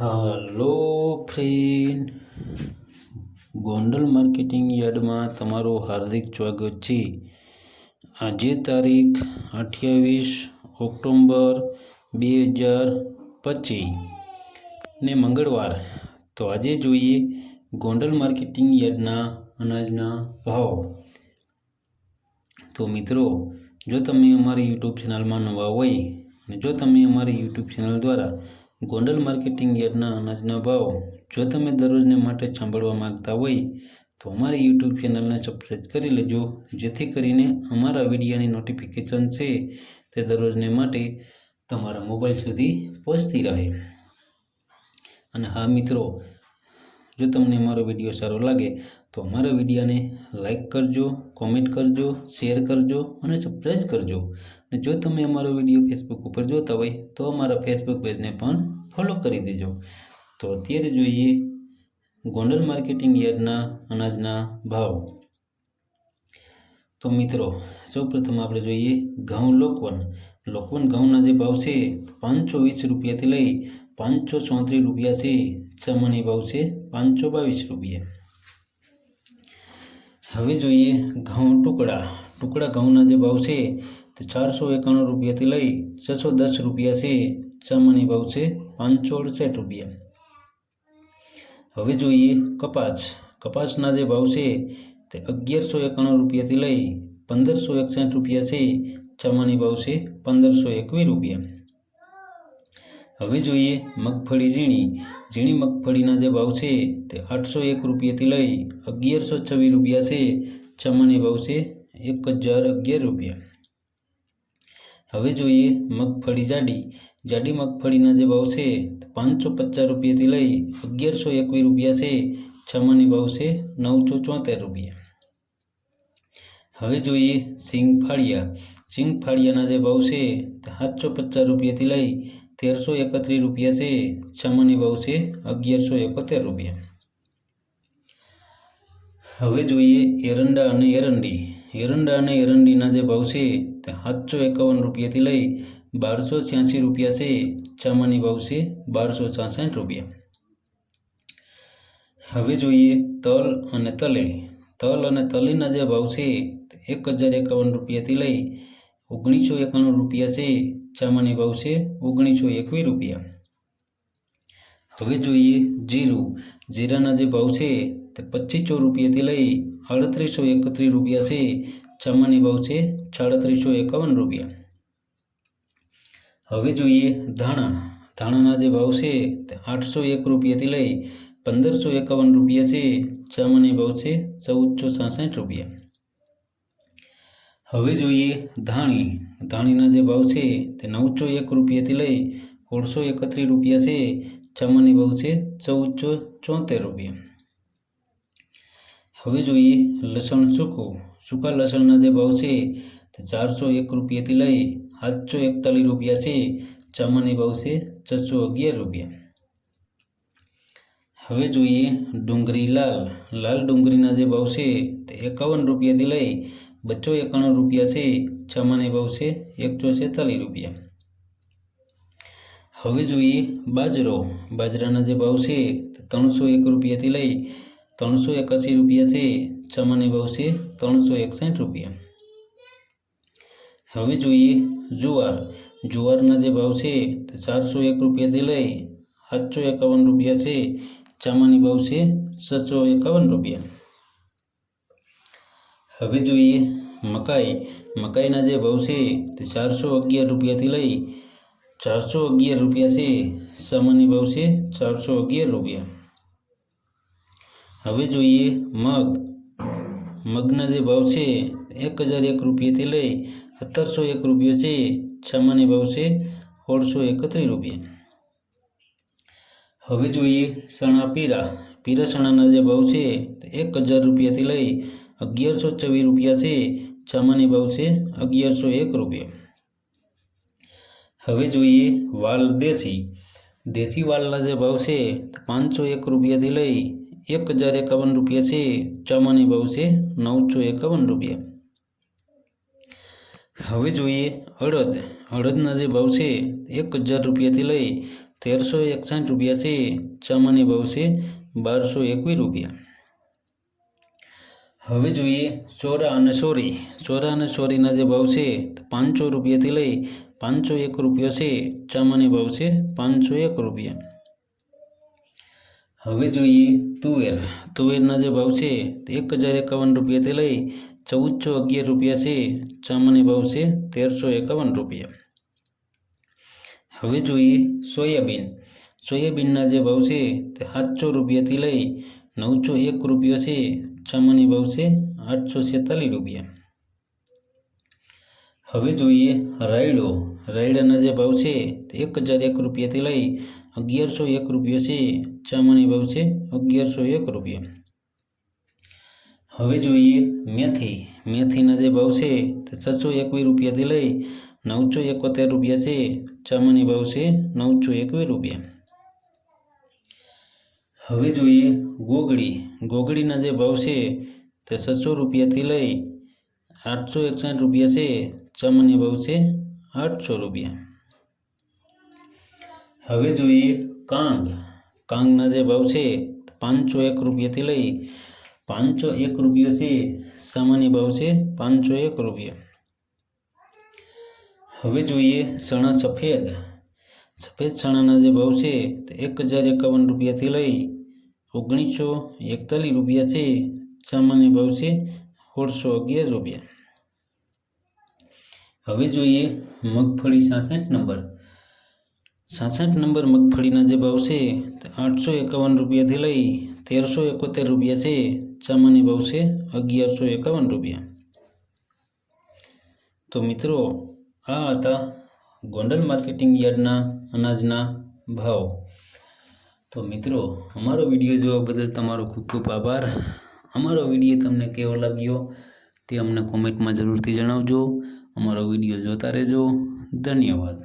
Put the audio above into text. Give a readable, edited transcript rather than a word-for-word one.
Hello friend, Gondal marketing યાર્ડમાં તમારું હાર્દિક સ્વાગત છે। આજે તારીખ 28 ઓક્ટોબર 2025 ને મંગળવાર। તો આજે જોઈએ ગોંડલ માર્કેટિંગ યાર્ડના અનાજના ભાવ। તો મિત્રો, જો તમે અમારી યુટ્યુબ ચેનલમાં નવા હોય અને જો તમે અમારી યુટ્યુબ ચેનલ દ્વારા ગોંડલ માર્કેટિંગ યાર્ડના અનાજના ભાવ જો તમે દરરોજને માટે સાંભળવા માંગતા હોય તો અમારી યુટ્યુબ ચેનલને સબસ્ક્રાઈબ કરી લેજો, જેથી કરીને અમારા વિડીયોની નોટિફિકેશન છે તે દરરોજને માટે તમારા મોબાઈલ સુધી પહોંચતી રહે। અને હા મિત્રો, જો તમને અમારો વિડીયો સારો લાગે તો અમારા વિડીયોને લાઈક કરજો, કોમેન્ટ કરજો, શેર કરજો અને સબસ્ક્રાઈબ કરજો। અને જો તમે અમારો વિડીયો ફેસબુક ઉપર જોતા હોય તો અમારા ફેસબુક પેજને પણ ફોલો કરી દેજો। તો અત્યારે જોઈએ ગોંડલ માર્કેટિંગ યાર્ડના અનાજના ભાવ। તો મિત્રો, સૌપ્રથમ આપણે જોઈએ ઘઉં લોકવન ઘઉંના જે ભાવ છે 520 રૂપિયાથી લઈ 534 રૂપિયા છે। સામાન્ય ભાવ છે 522 રૂપિયા। હવે જોઈએ ઘઉં ટુકડા ઘઉંના જે ભાવ છે તો 491 રૂપિયાથી લઈ 610 રૂપિયા છે। સામાન્ય ભાવ છે 568 રૂપિયા। હવે જોઈએ કપાસના જે ભાવ છે તે 1191 રૂપિયાથી લઈ 1561 રૂપિયા છે। સામાન્ય ભાવ છે 1521 રૂપિયા। હવે જોઈએ મગફળી ઝીણી મગફળીના જે ભાવ છે તે 801 રૂપિયાથી લઈ 1126 રૂપિયા છે। સામાન્ય ભાવ છે 1011 રૂપિયા। હવે જોઈએ મગફળી જાડી મગફળીના જે ભાવ છે 550 રૂપિયાથી લઈ 1121 રૂપિયા છે। સામાન્ય ભાવ છે 974 રૂપિયા। હવે જોઈએ સિંગ ફાળિયાના જે ભાવ છે 750 રૂપિયાથી લઈ 1331 રૂપિયા છે। સામાન્ય ભાવ છે 1171 રૂપિયા। હવે જોઈએ એરંડા અને એરંડીના જે ભાવ છે તે 751 રૂપિયાથી લઈ 1286 રૂપિયા છે। સામાન્ય ભાવ છે 1266 રૂપિયા। હવે જોઈએ તલ અને તલીના જે ભાવ છે 1051 રૂપિયાથી લઈ 1991 રૂપિયા છે। સામાન્ય ભાવ છે 1921 રૂપિયા। હવે જોઈએ જીરાના જે ભાવ છે તે 2500 રૂપિયાથી લઈ 3831 રૂપિયા છે। સામાન્ય ભાવ છે 3751 રૂપિયા। હવે જોઈએ ધાણાના જે ભાવ છે તે 801 રૂપિયાથી લઈ 1551 રૂપિયા છે। સામાન્ય ભાવ છે 1466 રૂપિયા। હવે જોઈએ ધાણીના જે ભાવ છે તે 901 રૂપિયાથી લઈ 1631 રૂપિયા છે। સામાન્ય ભાવ છે 1474 રૂપિયા। હવે જોઈએ લસણ સૂકા લસણના જે ભાવ છે તે 401 રૂપિયાથી લઈ 741 રૂપિયા છે। સામાન્ય ભાવ છે 611 રૂપિયા। હવે જોઈએ ડુંગળી લાલ ડુંગળીના જે ભાવ છે તે 51 રૂપિયાથી લઈ 291 રૂપિયા છે। સામાન્ય ભાવ છે 146 રૂપિયા। હવે જોઈએ બાજરાના જે ભાવ છે તે 301 રૂપિયાથી લઈ 381 રૂપિયા છે। સામાન્ય ભાવ છે 361 રૂપિયા। હવે જોઈએ જુવારના જે ભાવ છે તે 401 રૂપિયાથી લઈ 751 રૂપિયા છે। સામાન્ય ભાવ છે 651 રૂપિયા। હવે જોઈએ મકાઈના જે ભાવ છે તે 411 રૂપિયાથી લઈ 411 રૂપિયા છે। સામાન્ય ભાવ છે 411 રૂપિયા। હવે જોઈએ મગના જે ભાવ છે 1001 રૂપિયાથી લઈ 1701 રૂપિયા છે। સામાન્ય ભાવ છે 1631 રૂપિયા। હવે જોઈએ પીરા ચણાના જે ભાવ છે 1000 રૂપિયાથી લઈ 1124 રૂપિયા છે। સામાન્ય ભાવ છે 1101 રૂપિયા। હવે જોઈએ વાલ દેશી વાલના જે ભાવ છે 501 રૂપિયાથી લઈ 1051 રૂપિયા છે। સામાન્ય ભાવ છે 951 રૂપિયા। હવે જોઈએ અડદના જે ભાવ છે 1000 રૂપિયાથી લઈ 1361 रुपया से सामान्य भाव से 1221 रुपया। हवे जोईए चोरा अने सोरी। चोरा अने सोरीना जे भाव छे 500 रुपया थी लई 501 रुपया से सामान्य भाव से 501 रुपया। हवे जोईए तुवेर। तुवेरना जे भाव छे 1051 रुपया थी लई 1411 रुपया से सामान्य भाव से 1351 रुपया। हवे जोईए सोयाबीन। सोयाबीनना जे भाव छे 700 रुपया थी लई 901 रुपया से सामान्य भाव से 846 रुपया। हवे जोईए रायडो। रायडाना जे भाव छे 1001 रुपया थी लई 1101 रुपया से सामान्य भाव से 1101 रुपया। हवे जोईए मेथी। मेथीना जे भाव छे 621 रुपया थी लई 971 रुपया से सामान्य भाव से 921 रुपया। हवे जोईए गोगड़ी। गोगड़ीना जे भाव छे 600 रुपया थी लई 861 रुपया से सामान्य भाव से 800 रुपया। हवे जोईए कांग। कांगना जे भाव छे 501 रुपया थी लई 501 रुपया से सामान्य भाव से 501 रुपया। हवे जोईए चना सफेद। सफेद चनाना जे भाव छे 1051 रुपया थी लई 1941 रुपया से सामान्य भाव से 1611 रुपया। हवे जोईए मगफड़ी 66 नंबर। 66 नंबर मगफड़ीना जे भाव छे 851 रुपया थी लई 1371 रुपया से सामान्य भाव से 1151 रुपया। तो मित्रों आ हता गोंडल मार्केटिंग यार्डना अनाजना भाव। तो मित्रों अमारो विडियो जोवा बदल तमारो खूब खूब आभार। अमारो विडियो तमने केवो लाग्यो ते अमने कॉमेंट में जरूरथी जणावजो। अमारो विडियो जोता रहेजो। धन्यवाद।